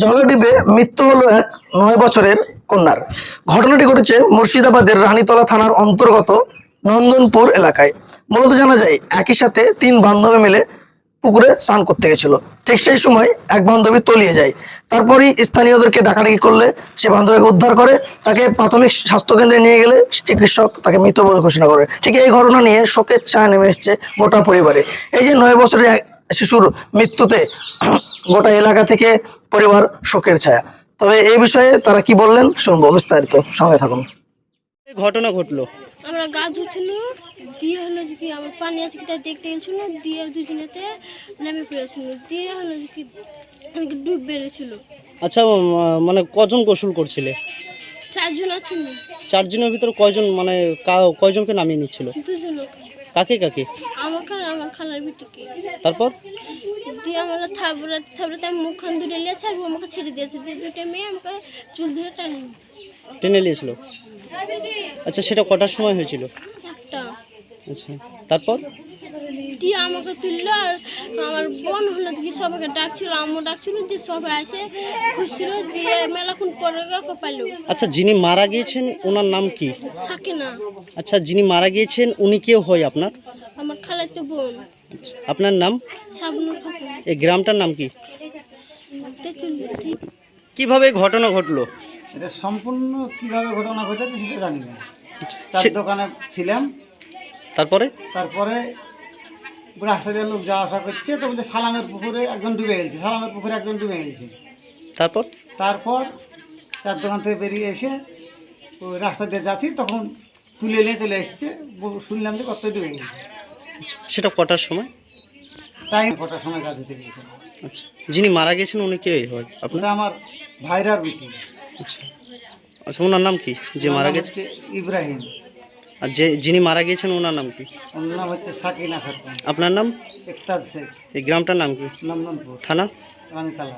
জলডিবে মৃত্যু হলো এক 9 বছরের কন্যার। ঘটনাটি ঘটেছে মুর্শিদাবাদের রানীতলা থানার অন্তর্গত নন্দনপুর এলাকায়। মূলত জানা যায় একই সাথে 3 বান্ধবী মিলে পুকুরে স্নান করতে গেছিল। ঠিক সেই সময় এক বান্ধবী তলিয়ে যায়। তারপরই স্থানীয়দেরকে ডাকাডাকি করলে সে বান্ধবীকে উদ্ধার করে তাকে প্রাথমিক স্বাস্থ্য কেন্দ্রে নিয়ে গেলে চিকিৎসক তাকে মৃত বলে ঘোষণা করে। ঠিক এই ঘটনা নিয়ে শোকের ছায়া নেমে এসেছে গোটা পরিবারে। এই যে 9 বছরের শিশুর মৃত্যুতে গোটা এলাকা থেকে পরিবার শোকের ছায়া। তবে এই বিষয়ে তারা কি বললেন শুনবো বিস্তারিত, সঙ্গে থাকুন। এই ঘটনা ঘটলো। আমরা গা ধুচ্ছিল, দিয়ে হলো যে কি আমার পানি আছে কি তাই দেখতে গেছিল, দিয়ে দুজনেতে নেমে পড়েছিল, দিয়ে হলো যে কি আমি ডুব বেড়েছিল। আচ্ছা, মানে কজন গোসল করছিলে? 4 জন আছিল। 4 জনের ভিতরে কয়জন, মানে কয়জনকে নামিয়ে নিচ্ছিল? 2 জন। কাকে কাকে? আমাকে আর আমার খালার বিটিকে। তারপর দিয়ে আমরা থাবড়াতে আমি মুখখান ধরে নিয়েছি আর ও আমাকে ছেড়ে দিয়েছে। দিয়ে 2টা মেয়ে আমাকে চুল ধরে টেনে নিয়েছিল। আচ্ছা, সেটা কটার সময় হয়েছিল? একটা। আচ্ছা, তারপর দিয়ে আমাকে তুললো আর আমার বোন হলো কি সবাইকে ডাকছিল, আম্মু ডাকছিল, দিয়ে সবাই এসে খুঁজছিল, দিয়ে মেলাক্ষণ পরে পাইলো। আচ্ছা, যিনি মারা গিয়েছেন ওনার নাম কি? সাকিনা। আচ্ছা, যিনি মারা গিয়েছেন উনি কেউ হয় আপনার? আমার খালাতো বোন। আপনার নাম? শাবনুর খাতুন। এই গ্রামটার নাম কি? তেঁতুলটি। কিভাবে ঘটনা ঘটলো? এটা সম্পূর্ণ কিভাবে ঘটনা ঘটেছে সেটা জানি না। চার দোকানে ছিলাম, তারপরে রাস্তা দিয়ে লোক যাওয়া আসা করছে, তো বলছে সালামের পুকুরে একজন ডুবে গেছে, তারপর চার দোকান থেকে বেরিয়ে এসে ওই রাস্তা দিয়ে যাচ্ছি, তখন তুলে নিয়ে চলে এসছে, শুনলাম যে কত ডুবে গেছে। সেটা কটার সময়? টাইম কটার সময় কাজ দিতে গিয়েছিল। আচ্ছা, যিনি মারা গেছেন উনি কে হয় আপনার? ওটা আমার ভাইরার বিটি। আচ্ছা আচ্ছা, ওনার নাম কি যে মারা গেছে? ইব্রাহিম। আর যিনি মারা গিয়েছেন ওনার নাম কি? ওনার নাম হচ্ছে সাকিনা খাতুন। আপনার নাম? ইফতার শেখ। এই গ্রামটার নাম কি? নন্দনপুর থানা? রানীতলা।